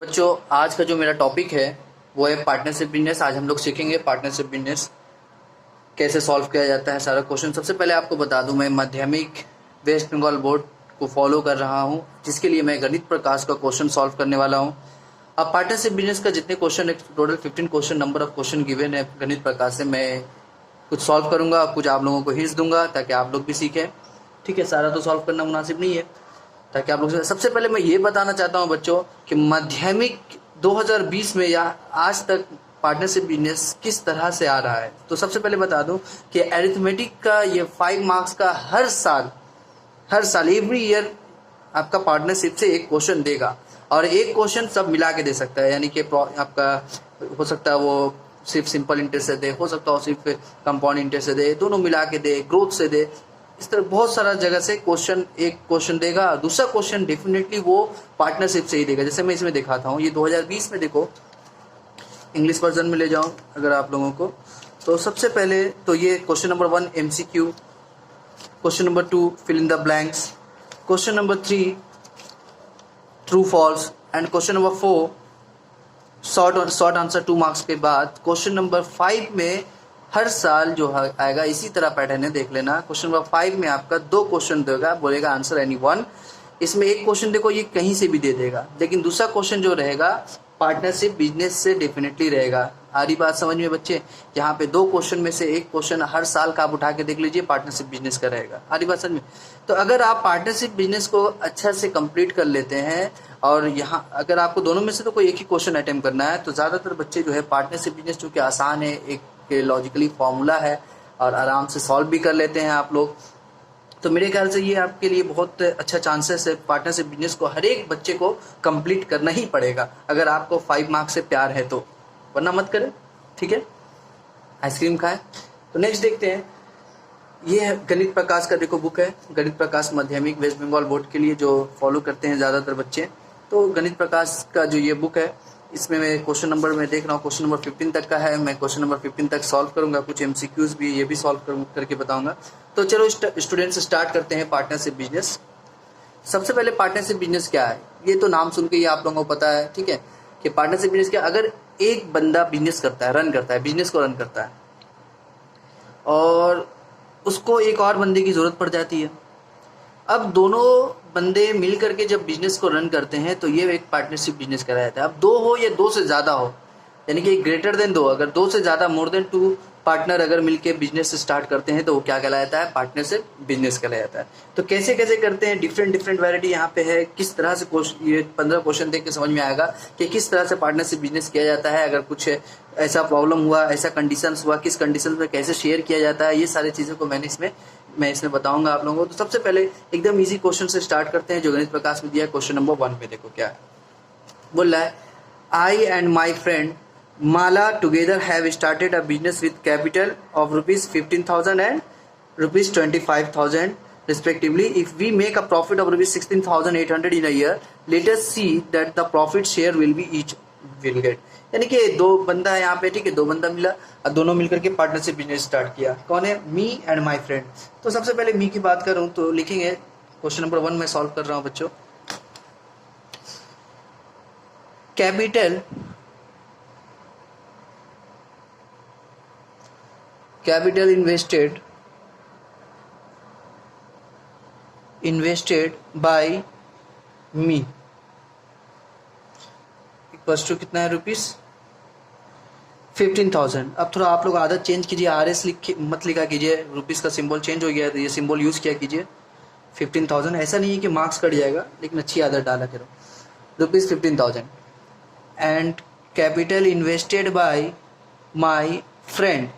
बच्चों, आज का जो मेरा टॉपिक है वो है पार्टनरशिप बिजनेस। आज हम लोग सीखेंगे पार्टनरशिप बिजनेस कैसे सॉल्व किया जाता है, सारा क्वेश्चन। सबसे पहले आपको बता दूं, मैं माध्यमिक वेस्ट बंगाल बोर्ड को फॉलो कर रहा हूं, जिसके लिए मैं गणित प्रकाश का क्वेश्चन सॉल्व करने वाला हूं। अब पार्टनरशिप बिजनेस का जितने क्वेश्चन है, total 15 question, number of question given है गणित प्रकाश से। मैं कुछ सॉल्व करूंगा, कुछ आप लोगों को हिंट्स दूंगा ताकि आप लोग भी सीखें। ठीक है, सारा तो सॉल्व करना मुनासिब नहीं है, ताकि आप लोग। सबसे पहले मैं ये बताना चाहता हूं बच्चों कि माध्यमिक 2020 में या आज तक पार्टनरशिप बिजनेस किस तरह से आ रहा है। तो सबसे पहले बता दूं कि अरिथमेटिक का ये 5 मार्क्स का हर साल एवरी ईयर आपका पार्टनरशिप से एक क्वेश्चन देगा, और एक क्वेश्चन सब मिला के दे सकता है। यानी कि आपका हो सकता है वो सिर्फ सिंपल इंटरेस्ट से दे, हो सकता है सिर्फ कंपाउंड इंटरेस्ट से दे, दोनों मिला के दे, ग्रोथ से दे। इस तरह बहुत सारा जगह से एक क्वेश्चन देगा। दूसरा क्वेश्चन डेफिनेटली वो पार्टनरशिप से ही देगा। जैसे मैं इसमें दिखाता हूँ, ये 2020 में देखो, इंग्लिश वर्जन में ले जाऊँ अगर आप लोगों को, तो सबसे पहले तो ये question number 1 MCQ, question number 2 fill in the blanks, question number 3 true false, and question number 4 short answer 2 marks के बाद क्वेश्चन नंबर 5 में हर साल जो आएगा इसी तरह पैटर्न है, देख लेना। क्वेश्चन नंबर 5 में आपका 2 क्वेश्चन देगा, बोलेगा आंसर एनी वन। इसमें एक क्वेश्चन देखो, ये कहीं से भी दे देगा, लेकिन दूसरा क्वेश्चन जो रहेगा पार्टनरशिप बिजनेस से डेफिनेटली रहेगा। आ रही बात समझ में बच्चे? यहाँ पे 2 क्वेश्चन में से एक क्वेश्चन हर साल का आप उठा के देख लीजिए, पार्टनरशिप बिजनेस का रहेगा। आ रही बात समझ में? तो अगर आप पार्टनरशिप बिजनेस को अच्छा से कंप्लीट कर लेते हैं, और यहाँ अगर आपको दोनों में से तो कोई एक ही क्वेश्चन अटेम्प्ट करना है, तो ज़्यादातर बच्चे जो है पार्टनरशिप बिजनेस चूँकि आसान है, एक लॉजिकली फॉर्मूला है और आराम से सॉल्व भी कर लेते हैं आप लोग, तो मेरे ख्याल से ये आपके लिए बहुत अच्छा चांसेस है। पार्टनरशिप बिजनेस को हर एक बच्चे को कंप्लीट करना ही पड़ेगा अगर आपको 5 मार्क्स से प्यार है तो, वरना मत करें। ठीक है, आइसक्रीम खाएं। तो नेक्स्ट देखते हैं, ये है गणित प्रकाश का, देखो बुक है गणित प्रकाश माध्यमिक वेस्ट बंगाल बोर्ड के लिए, जो फॉलो करते हैं ज़्यादातर बच्चे। तो गणित प्रकाश का जो ये बुक है, इसमें मैं क्वेश्चन नंबर में देख रहा हूँ, क्वेश्चन नंबर 15 तक का है। मैं क्वेश्चन नंबर 15 तक सॉल्व करूंगा, कुछ MCQs भी ये भी सॉल्व करके बताऊंगा। तो चलो स्टूडेंट्स स्टार्ट करते हैं पार्टनरशिप बिजनेस। सबसे पहले पार्टनरशिप बिजनेस क्या है, ये तो नाम सुन के ही आप लोगों को पता है। ठीक है, कि पार्टनरशिप बिजनेस क्या, अगर एक बंदा बिजनेस करता है, रन करता है, बिजनेस को रन करता है, और उसको एक और बंदे की ज़रूरत पड़ जाती है। अब दोनों बंदे मिल करके जब बिजनेस को रन करते हैं तो ये एक पार्टनरशिप बिजनेस कराया जाता है। अब 2 हो या 2 से ज़्यादा हो, यानी कि ग्रेटर देन 2, अगर 2 से ज़्यादा मोर देन 2 पार्टनर अगर मिलके बिजनेस स्टार्ट करते हैं तो वो क्या कहलाया जाता है, पार्टनरशिप बिजनेस कहलाया जाता है। तो कैसे कैसे करते हैं, डिफरेंट वैरायटी यहाँ पे है। किस तरह से ये 15 क्वेश्चन देख के समझ में आएगा कि किस तरह से पार्टनरशिप बिजनेस किया जाता है। अगर कुछ ऐसा प्रॉब्लम हुआ, ऐसा कंडीशन हुआ, किस कंडीशन में कैसे शेयर किया जाता है, ये सारी चीज़ों को मैं इसमें बताऊंगा आप लोगों को। तो सबसे पहले एकदम इजी क्वेश्चन से स्टार्ट करते हैं, जो गणित प्रकाश में दिया है। क्वेश्चन नंबर 1 पे देखो क्या है, बोल रहा है, I and my friend Mala together have started a business with capital of rupees 15,000 and rupees 25,000 respectively. If we make a profit of rupees 16,800 in a year, let us see that the profit share will be each will get. यानी कि 2 बंदा है यहाँ पे, ठीक है, 2 बंदा मिला और दोनों मिलकर के पार्टनरशिप बिजनेस स्टार्ट किया। कौन है? Me and my friend. तो सबसे पहले मी की बात करूँ तो लिखेंगे, क्वेश्चन नंबर 1 में सॉल्व कर रहा हूँ बच्चों। Capital invested by me equals to कितना है, रुपीज 15,000। अब थोड़ा आप लोग आदत चेंज कीजिए, RS मत लिखा कीजिए, रुपीज का सिंबल चेंज हो गया है, तो ये सिंबल यूज किया कीजिए। 15,000 ऐसा नहीं है कि मार्क्स कट जाएगा, लेकिन अच्छी आदत डाला करो। Rupees 15,000 and capital invested bye my friend.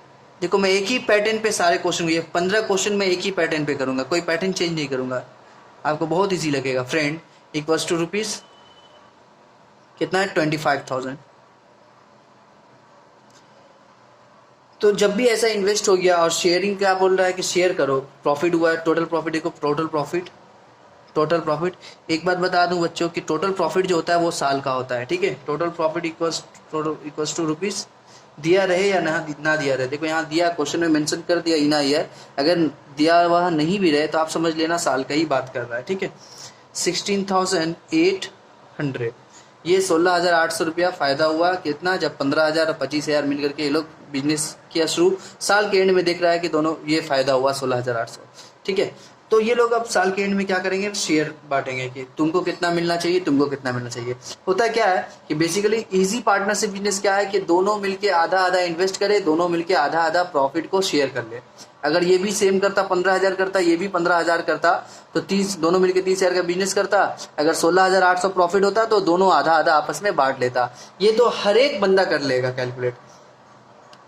देखो, मैं एक ही पैटर्न पे सारे क्वेश्चन, ये 15 क्वेश्चन मैं एक ही पैटर्न पे करूंगा, कोई पैटर्न चेंज नहीं करूंगा, आपको बहुत इजी लगेगा। फ्रेंड इक्वल्स टू रुपीज कितना है, 25,000। तो जब भी ऐसा इन्वेस्ट हो गया, और शेयरिंग क्या बोल रहा है कि शेयर करो, प्रॉफिट हुआ है, टोटल प्रॉफिट देखो, टोटल प्रॉफिट। एक बात बता दूं बच्चों कि टोटल प्रॉफिट जो होता है वो साल का होता है। ठीक है, total profit equals to rupees, दिया रहे या ना दिया रहे, देखो यहाँ दिया, क्वेश्चन में मेंशन कर दिया इन ईयर, अगर दिया हुआ नहीं भी रहे तो आप समझ लेना साल का ही बात कर रहा है। ठीक है, 16,800 ये 16,800 रुपया फ़ायदा हुआ कितना, जब 15,000 और 25,000 मिल करके ये लोग बिजनेस किया शुरू। साल के एंड में देख रहा है कि दोनों ये फ़ायदा हुआ 16,800। ठीक है, तो ये लोग अब साल के एंड में क्या करेंगे, शेयर बांटेंगे कि तुमको कितना मिलना चाहिए, तुमको कितना मिलना चाहिए। होता क्या है कि बेसिकली इजी पार्टनरशिप बिजनेस क्या है कि दोनों मिलके आधा आधा इन्वेस्ट करे, दोनों मिलके आधा आधा प्रॉफिट को शेयर कर ले। अगर ये भी सेम करता 15,000 करता, ये भी 15,000 करता, तो 30 दोनों मिलके 30,000 का बिजनेस करता। अगर 16,800 प्रॉफिट होता तो दोनों आधा आधा आपस में बांट लेता। ये तो हर एक बंदा कर लेगा कैलकुलेट।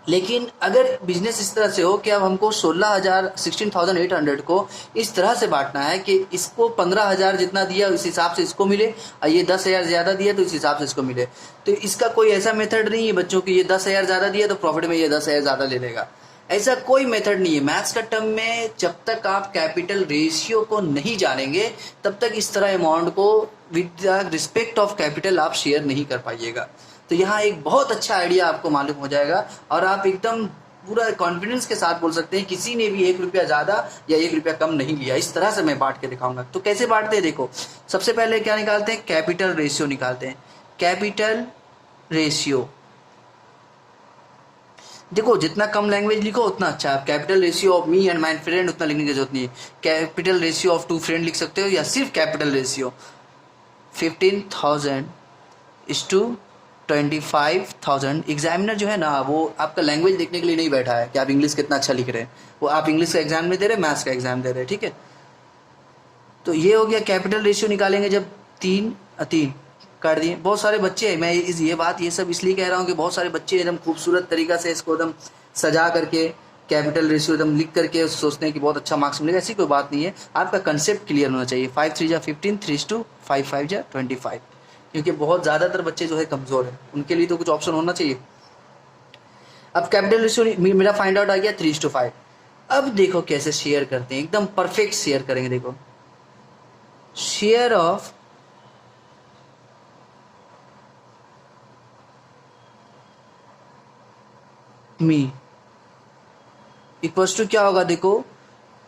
लेकिन अगर बिजनेस इस तरह से हो कि अब हमको 16,800 को इस तरह से बांटना है कि इसको 15,000 जितना दिया उस हिसाब से इसको मिले, और ये 10,000 ज़्यादा दिया तो इस हिसाब से इसको मिले, तो इसका कोई ऐसा मेथड नहीं है बच्चों की ये 10,000 ज़्यादा दिया तो प्रॉफिट में ये 10,000 ज़्यादा ले लेगा। ऐसा कोई मेथड नहीं है मैथ्स का टर्म में। जब तक आप कैपिटल रेशियो को नहीं जानेंगे तब तक इस तरह अमाउंट को with the respect of capital आप शेयर नहीं कर पाइएगा। तो यहाँ एक बहुत अच्छा आइडिया आपको मालूम हो जाएगा और आप एकदम पूरा कॉन्फिडेंस के साथ बोल सकते हैं किसी ने भी 1 रुपया ज़्यादा या 1 रुपया कम नहीं लिया। इस तरह से मैं बांट के दिखाऊंगा। तो कैसे बांटते हैं देखो, सबसे पहले क्या निकालते हैं, कैपिटल रेशियो निकालते हैं। कैपिटल रेशियो देखो जितना कम लैंग्वेज लिखो उतना अच्छा है। Capital ratio of me and my friend उतना लिखने की जरूरत नहीं है। कैपिटल रेशियो ऑफ 2 फ्रेंड लिख सकते हो या सिर्फ capital ratio 15,000 is to 25,000। Examiner जो है ना वो आपका लैंग्वेज देखने के लिए नहीं बैठा है कि आप इंग्लिश कितना अच्छा लिख रहे हैं। वो आप इंग्लिश का एग्जाम में दे रहे हैं, मैथ्स का एग्जाम दे रहे हैं। ठीक है, तो ये हो गया कैपिटल रेशियो निकालेंगे जब 3 कर दिए। बहुत सारे बच्चे, मैं ये सब इसलिए कह रहा हूँ कि बहुत सारे बच्चे एकदम खूबसूरत तरीका से इसको एकदम सजा करके कैपिटल रेशियो एकदम लिख करके सोचते हैं कि बहुत अच्छा मार्क्स मिलेगा। ऐसी कोई बात नहीं है, आपका कंसेप्ट क्लियर होना चाहिए। 5 3 जा 15, 3 2 5 5 जा 25, क्योंकि बहुत ज़्यादातर बच्चे जो है कमज़ोर हैं, उनके लिए तो कुछ ऑप्शन होना चाहिए। अब कैपिटल रेशियो मेरा फाइंड आउट आ गया 3:5। अब देखो कैसे शेयर करते हैं, एकदम परफेक्ट शेयर करेंगे। देखो share of me equals to क्या होगा, देखो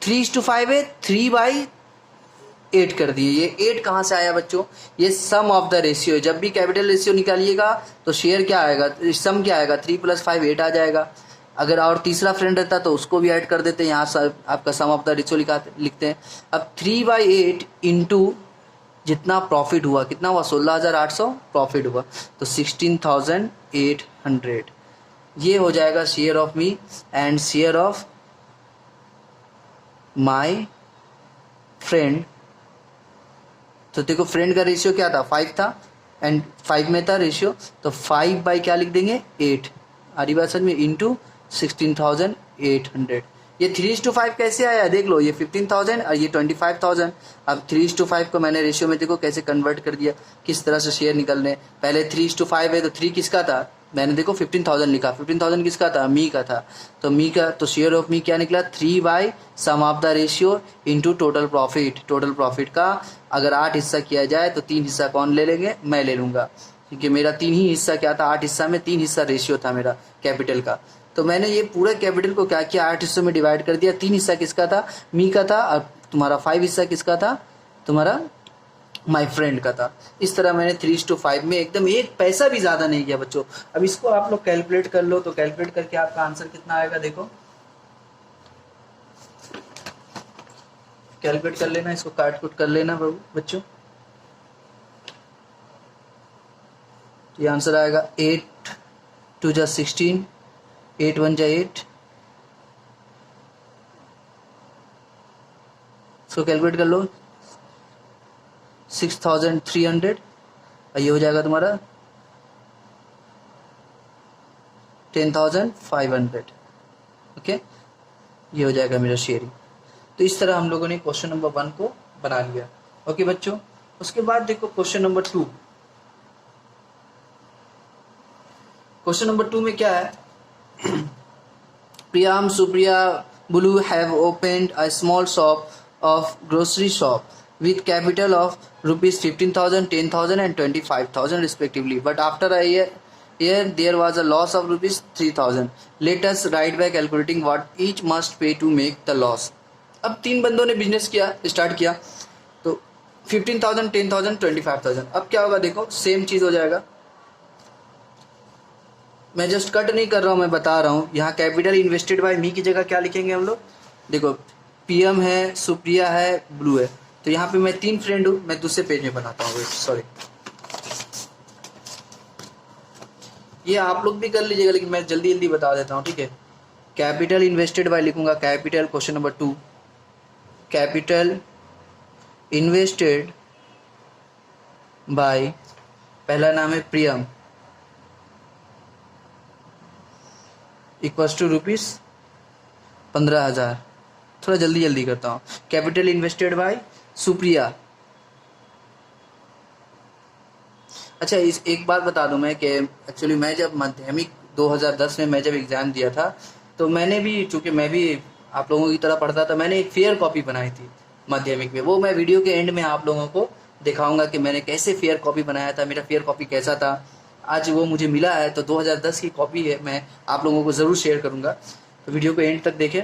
3:5 है, 3/8 कर दिए। ये 8 कहाँ से आया बच्चों, ये सम ऑफ द रेशियो है। जब भी कैपिटल रेशियो निकालिएगा तो शेयर क्या आएगा, सम क्या आएगा, 3 + 5 8 आ जाएगा। अगर और तीसरा फ्रेंड रहता तो उसको भी ऐड कर देते हैं। यहाँ आपका सम ऑफ द रेशियो लिखते हैं। अब 3/8 इंटू जितना प्रॉफिट हुआ, कितना हुआ 16,800 प्रॉफिट हुआ, तो 16,800 ये हो जाएगा share of me and share of my friend. तो देखो फ्रेंड का रेशियो क्या था, 5 था एंड 5 में था रेशियो, तो 5 बाई क्या लिख देंगे 8 आधी बात समझ में, इंटू 16,800। ये 3:5 कैसे आया देख लो, ये 15,000 और ये 25,000। अब 3:5 को मैंने रेशियो में देखो कैसे कन्वर्ट कर दिया, किस तरह से शेयर निकलने। पहले 3:5 है तो 3 किसका था, मैंने देखो 15,000 लिखा, 15,000 किसका था, मी का था। तो मी का तो शेयर ऑफ मी क्या निकला, 3 by sum of the ratio into total profit. Total profit का अगर 8 हिस्सा किया जाए तो 3 हिस्सा कौन ले लेंगे, मैं ले लूँगा, क्योंकि मेरा 3 ही हिस्सा क्या था, 8 हिस्सा में 3 हिस्सा रेशियो था मेरा कैपिटल का। तो मैंने ये पूरा कैपिटल को क्या किया, 8 हिस्सों में डिवाइड कर दिया। 3 हिस्सा किसका था, मी का था, और तुम्हारा 5 हिस्सा किसका था, तुम्हारा माय फ्रेंड का था। इस तरह मैंने 3:5 में एकदम 1 पैसा भी ज़्यादा नहीं किया बच्चों। अब इसको आप लोग कैलकुलेट कर लो, तो कैलकुलेट करके आपका आंसर कितना आएगा, देखो कैलकुलेट कर लेना, इसको काट कुट कर लेना बच्चों। ये आंसर आएगा 8 2 जा 16, 8 1 जा 8। इसको कैलकुलेट कर लो 6,300, और ये हो जाएगा तुम्हारा 10,500। ओके, ये हो जाएगा मेरा शेयरिंग। तो इस तरह हम लोगों ने क्वेश्चन नंबर 1 को बना लिया। ओके बच्चों, उसके बाद देखो क्वेश्चन नंबर 2। क्वेश्चन नंबर 2 में क्या है, Priyam, Supriya, Bulu have opened a small shop of grocery shop with capital of rupees 15,000, 10,000 and 25,000 respectively. But after a year there was a loss of rupees 3,000. Let us write by calculating what each must pay to make the loss. अब 3 बंदों ने business किया, start किया, तो 15,000, 10,000, 25,000। अब क्या होगा देखो, सेम चीज़ हो जाएगा। मैं जस्ट कट नहीं कर रहा हूँ, मैं बता रहा हूँ। यहाँ कैपिटल इन्वेस्टेड बाय मी की जगह क्या लिखेंगे हम लोग? देखो, पीएम है, सुप्रिया है, ब्लू है। तो यहाँ पे मैं 3 फ्रेंड हूँ, मैं दूसरे पेज में बनाता हूँ। सॉरी, ये आप लोग भी कर लीजिएगा, लेकिन मैं जल्दी जल्दी बता देता हूँ, ठीक है। कैपिटल इन्वेस्टेड बाय लिखूंगा, capital question number 2, capital invested bye, पहला नाम है प्रियम, इक्वल्स टू ₹15,000। थोड़ा जल्दी जल्दी करता हूँ। Capital invested bye Supriya. अच्छा, इस एक बात बता दूं मैं कि एक्चुअली मैं जब माध्यमिक 2010 में मैं जब एग्ज़ाम दिया था, तो मैंने भी, चूँकि मैं भी आप लोगों की तरह पढ़ता था, मैंने एक फेयर कॉपी बनाई थी माध्यमिक में। वो मैं वीडियो के एंड में आप लोगों को दिखाऊंगा कि मैंने कैसे फेयर कॉपी बनाया था, मेरा फेयर कॉपी कैसा था। आज वो मुझे मिला है, तो 2010 की कॉपी है, मैं आप लोगों को ज़रूर शेयर करूँगा, तो वीडियो को एंड तक देखें।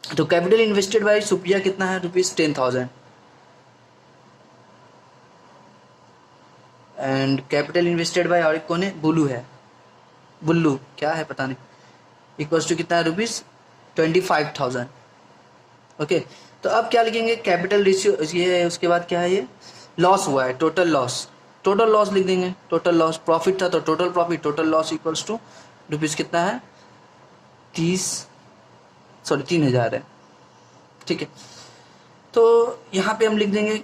तो कैपिटल इन्वेस्टेड बाय सुप्रिया कितना है? ₹10,000। एंड कैपिटल इन्वेस्टेड बाय और एक कौन है? बुलू है, बुल्लू क्या है पता नहीं। इक्वल्स टू कितना है? ₹25,000। ओके, तो अब क्या लिखेंगे? कैपिटल रेशियो ये है, उसके बाद क्या है? ये लॉस हुआ है, टोटल लॉस। टोटल लॉस लिख देंगे, टोटल लॉस। प्रॉफिट था तो total profit, total loss equals to rupees कितना है? 3,000 है, ठीक है। तो यहाँ पे हम लिख देंगे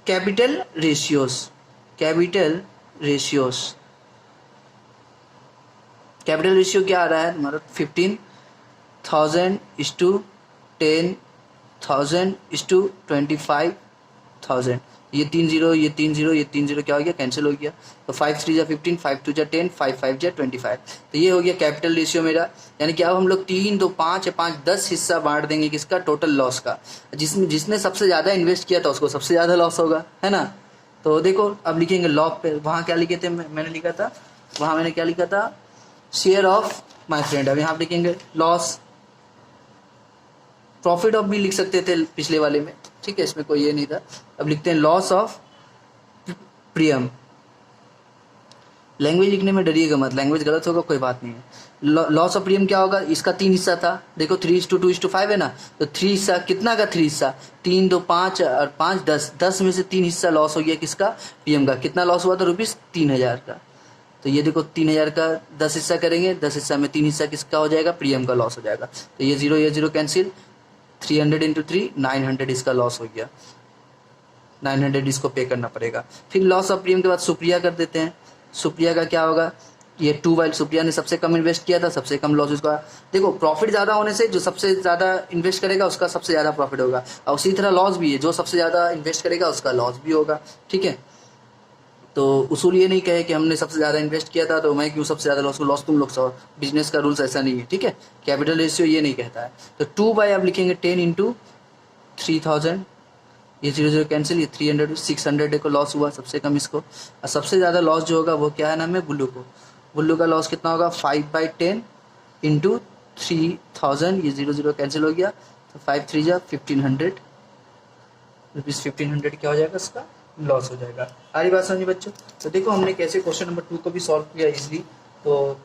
capital ratios. Capital ratios, capital ratio क्या आ रहा है हमारा? 15,000 इज टू 10,000 इज टू 25,000। ये 3 जीरो, ये 3 जीरो, ये 3 जीरो क्या हो गया? कैंसिल हो गया। तो 5 3 जा 15, 5 2 जा 10, 5 5 जा 25। तो ये हो गया कैपिटल रेशियो मेरा। यानी कि अब हम लोग 3 2 5 5 10 हिस्सा बांट देंगे किसका? टोटल लॉस का। जिसने सबसे ज़्यादा इन्वेस्ट किया था उसको सबसे ज़्यादा लॉस होगा, है ना। तो देखो, अब लिखेंगे लॉग पे। वहाँ क्या लिखे थे? मैंने लिखा था, वहाँ मैंने क्या लिखा था? Share of my friend. अब यहाँ पे लिखेंगे लॉस। प्रॉफिट ऑफ भी लिख सकते थे पिछले वाले में, ठीक है, इसमें कोई ये नहीं था। अब लिखते हैं लॉस ऑफ प्रियम। लैंग्वेज लिखने में डरिएगा मत, लैंग्वेज गलत होगा कोई बात नहीं है। लॉस ऑफ प्रियम क्या होगा? इसका 3 हिस्सा था, देखो 3:2:5 है ना। तो 3 हिस्सा कितना का? 3 हिस्सा, 3 2 5 और 5 10, 10 में से 3 हिस्सा लॉस हो गया किसका? प्रियम का। कितना लॉस हुआ था? ₹3,000 का। तो ये देखो 3,000 का 10 हिस्सा करेंगे, 10 हिस्सा में 3 हिस्सा किसका हो जाएगा? प्रियम का लॉस हो जाएगा। तो ये जीरो कैंसिल, 300 इंटू 3, 900 इसका लॉस हो गया। 900 इसको पे करना पड़ेगा। फिर लॉस ऑफ प्रियम के बाद सुप्रिया कर देते हैं। सुप्रिया का क्या होगा? ये 2 वाइल सुप्रिया ने सबसे कम इन्वेस्ट किया था, सबसे कम लॉस उसका। देखो, प्रॉफिट ज़्यादा होने से जो सबसे ज़्यादा इन्वेस्ट करेगा उसका सबसे ज़्यादा प्रॉफिट होगा, और उसी तरह लॉस भी है, जो सबसे ज़्यादा इन्वेस्ट करेगा उसका लॉस भी होगा, ठीक है। तो उसूल ये नहीं कहे कि हमने सबसे ज़्यादा इन्वेस्ट किया था तो मैं क्यों सबसे ज़्यादा लॉस को? लॉस तुम लोग सो, बिजनेस का रूल्स ऐसा नहीं है, ठीक है। कैपिटल रेशियो ये नहीं कहता है। तो 2 बाय अब लिखेंगे 10 इंटू 3,000, ये 0 0 कैंसिल, ये 300 600 को लॉस हुआ सबसे कम इसको। और सबसे ज़्यादा लॉस जो होगा वो क्या है? नाम है बुल्लू को। बुल्लू का लॉस कितना होगा? 5/10 इंटू 3,000, ये 0 0 कैंसिल हो गया। तो 5 3 जा 1500 रुपीज़, 1500 क्या हो जाएगा? इसका लॉस हो जाएगा। सारी बात समझी बच्चों? तो देखो हमने कैसे क्वेश्चन नंबर 2 को भी सॉल्व किया इजली। तो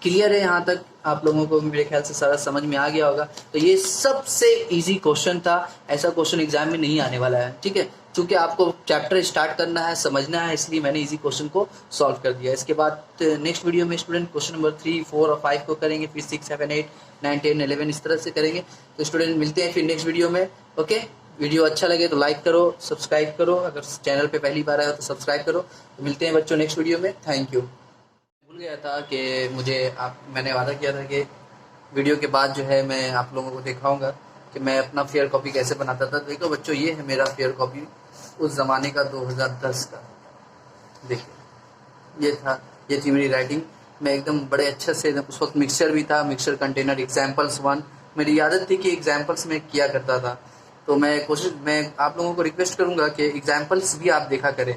क्लियर है यहाँ तक? आप लोगों को मेरे ख्याल से सारा समझ में आ गया होगा। तो ये सबसे इजी क्वेश्चन था, ऐसा क्वेश्चन एग्जाम में नहीं आने वाला है, ठीक है। क्योंकि आपको चैप्टर स्टार्ट करना है, समझना है, इसलिए मैंने इजी क्वेश्चन को सॉल्व कर दिया। इसके बाद नेक्स्ट वीडियो में स्टूडेंट क्वेश्चन नंबर 3 4 और 5 को करेंगे, फिर 6 7 8 9 10 11 इस तरह से करेंगे। तो स्टूडेंट मिलते हैं फिर नेक्स्ट वीडियो में। ओके, वीडियो अच्छा लगे तो लाइक करो, सब्सक्राइब करो, अगर चैनल पे पहली बार आए हो तो सब्सक्राइब करो। तो मिलते हैं बच्चों नेक्स्ट वीडियो में। Thank you. भूल गया था कि मैंने वादा किया था कि वीडियो के बाद जो है मैं आप लोगों को दिखाऊंगा कि मैं अपना फेयर कॉपी कैसे बनाता था। देखो बच्चों, ये है मेरा फेयर कॉपी उस ज़माने का, 2010 का। देखिए, ये थी मेरी राइटिंग। मैं एकदम बड़े अच्छे से, उस वक्त मिक्सचर भी था, मिक्सचर कंटेनर, एग्जाम्पल्स 1 मेरी आदत थी कि एग्जाम्पल्स में किया करता था। तो मैं आप लोगों को रिक्वेस्ट करूंगा कि एग्जाम्पल्स भी आप देखा करें।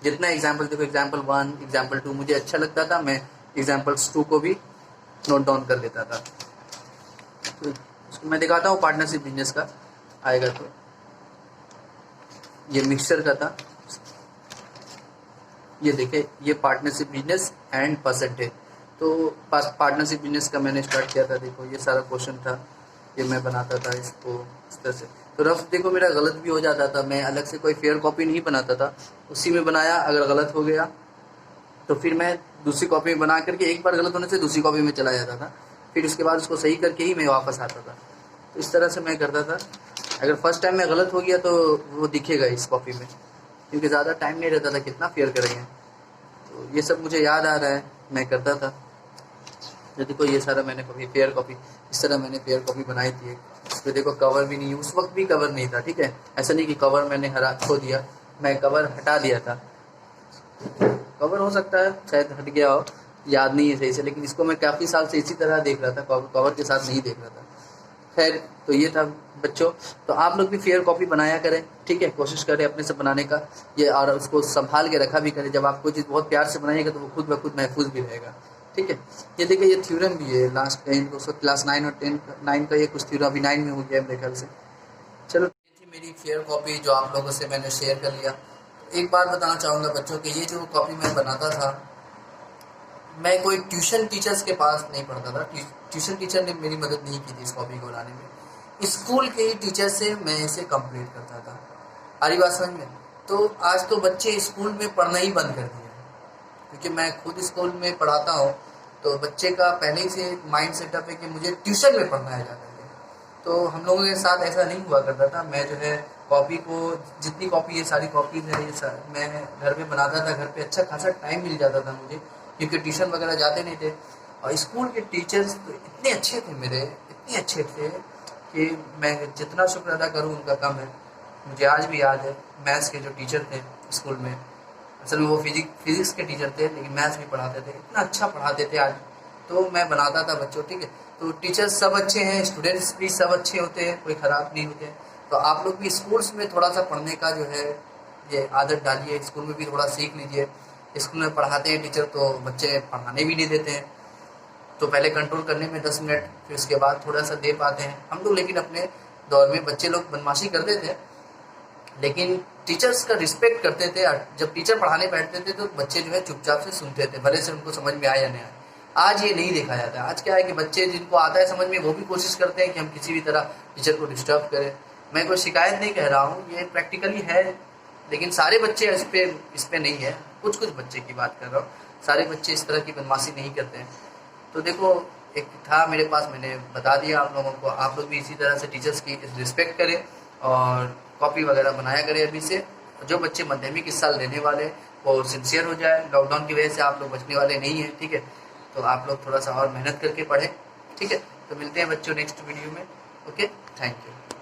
जितना एग्जाम्पल देखो, एग्जाम्पल 1 एग्जाम्पल 2 मुझे अच्छा लगता था, मैं एग्जाम्पल्स 2 को भी नोट डाउन कर लेता था। तो मैं दिखाता हूँ पार्टनरशिप बिजनेस का, आएगा तो। ये मिक्सचर का था। ये देखे, ये पार्टनरशिप बिजनेस एंड परसेंटेज। तो पार्टनरशिप बिजनेस का मैंने स्टार्ट किया था। देखो ये सारा क्वेश्चन था, ये मैं बनाता था इसको इस तरह से। तो रफ देखो मेरा गलत भी हो जाता था, मैं अलग से कोई फेयर कॉपी नहीं बनाता था, उसी में बनाया। अगर गलत हो गया तो फिर मैं दूसरी कॉपी में बना करके, एक बार गलत होने से दूसरी कॉपी में चला जाता था, फिर उसके बाद उसको सही करके ही मैं वापस आता था। तो इस तरह से मैं करता था। अगर फर्स्ट टाइम में गलत हो गया तो वो दिखेगा इस कॉपी में, क्योंकि ज़्यादा टाइम नहीं रहता था, कितना फेयर करेंगे। तो ये सब मुझे याद आ रहा है, मैं करता था। तो देखो ये सारा मैंने कभी फेयर कॉपी, इस तरह मैंने फेयर कॉपी बनाई थी। इस पर देखो कवर भी नहीं, उस वक्त भी कवर नहीं था, ठीक है। ऐसा नहीं कि कवर मैंने हरा खो दिया, मैं कवर हटा दिया था। कवर हो सकता है शायद हट गया हो, याद नहीं है सही से, लेकिन इसको मैं काफ़ी साल से इसी तरह देख रहा था, कवर के साथ नहीं देख रहा था। खैर, तो ये था बच्चों। तो आप लोग भी फेयर कॉपी बनाया करें, ठीक है, कोशिश करें अपने से बनाने का ये, और उसको संभाल के रखा भी करें। जब आप कोई चीज़ बहुत प्यार से बनाइएगा तो वो खुद ब खुद महफूज भी रहेगा, ठीक है। ये देखिए, ये थ्योरम भी है लास्ट 10 को, क्लास 9 और 9 का ये कुछ थ्योरम अभी 9 में हो गया मेरे ख्याल से। चलो, ये थी मेरी फेयर कॉपी जो आप लोगों से मैंने शेयर कर लिया। एक बात बताना चाहूँगा बच्चों कि ये जो कॉपी मैं बनाता था, मैं कोई ट्यूशन टीचर्स के पास नहीं पढ़ता था। ट्यूशन टीचर ने मेरी मदद नहीं की थी इस कॉपी को बनाने में। स्कूल के ही टीचर से मैं इसे कंप्लीट करता था। हरी बात समझ में? तो आज तो बच्चे स्कूल में पढ़ना ही बंद कर दिया है, क्योंकि मैं खुद स्कूल में पढ़ाता हूँ। तो बच्चे का पहले ही से माइंड सेटअप है कि मुझे ट्यूशन में पढ़ना है जाकर के। तो हम लोगों के साथ ऐसा नहीं हुआ करता था। मैं जो है कॉपी को, जितनी कॉपी, ये सारी कॉपीज है, ये मैं घर पे बनाता था। घर पे अच्छा खासा टाइम मिल जाता था मुझे, क्योंकि ट्यूशन वगैरह जाते नहीं थे। और स्कूल के टीचर्स तो इतने अच्छे थे मेरे, इतने अच्छे थे कि मैं जितना शुक्र अदा करूँ उनका कम है। मुझे आज भी याद है मैथ्स के जो टीचर थे स्कूल में, असल में वो फिजिक्स के टीचर थे, लेकिन मैथ्स भी पढ़ाते थे, इतना अच्छा पढ़ाते थे। आज तो मैं बनाता था बच्चों, ठीक है। तो टीचर्स सब अच्छे हैं, स्टूडेंट्स भी सब अच्छे होते हैं, कोई ख़राब नहीं होते। तो आप लोग भी स्कूल्स में थोड़ा सा पढ़ने का जो है ये आदत डालिए, स्कूल में भी थोड़ा सीख लीजिए। स्कूल में पढ़ाते हैं टीचर तो बच्चे पढ़ाने भी नहीं देते हैं, तो पहले कंट्रोल करने में 10 मिनट, फिर उसके बाद थोड़ा सा दे पाते हैं हम लोग। लेकिन अपने दौर में बच्चे लोग बदमाशी करते थे, लेकिन टीचर्स का रिस्पेक्ट करते थे। जब टीचर पढ़ाने बैठते थे तो बच्चे जो है चुपचाप से सुनते थे, भले से उनको समझ में आए या नहीं आए। आज ये नहीं देखा जाता है। आज क्या है कि बच्चे जिनको आता है समझ में, वो भी कोशिश करते हैं कि हम किसी भी तरह टीचर को डिस्टर्ब करें। मैं कोई शिकायत नहीं कह रहा हूँ, ये प्रैक्टिकली है, लेकिन सारे बच्चे इस पे नहीं है। कुछ कुछ बच्चे की बात कर रहा हूँ, सारे बच्चे इस तरह की बदमाशी नहीं करते हैं। तो देखो, एक था मेरे पास, मैंने बता दिया आप लोगों को। आप लोग भी इसी तरह से टीचर्स की रिस्पेक्ट करें और कॉपी वगैरह बनाया करें अभी से। जो बच्चे माध्यमिक इस साल देने वाले वो सिंसियर हो जाए। लॉकडाउन की वजह से आप लोग बचने वाले नहीं हैं, ठीक है। तो आप लोग थोड़ा सा और मेहनत करके पढ़ें, ठीक है। तो मिलते हैं बच्चों नेक्स्ट वीडियो में। Okay, thank you.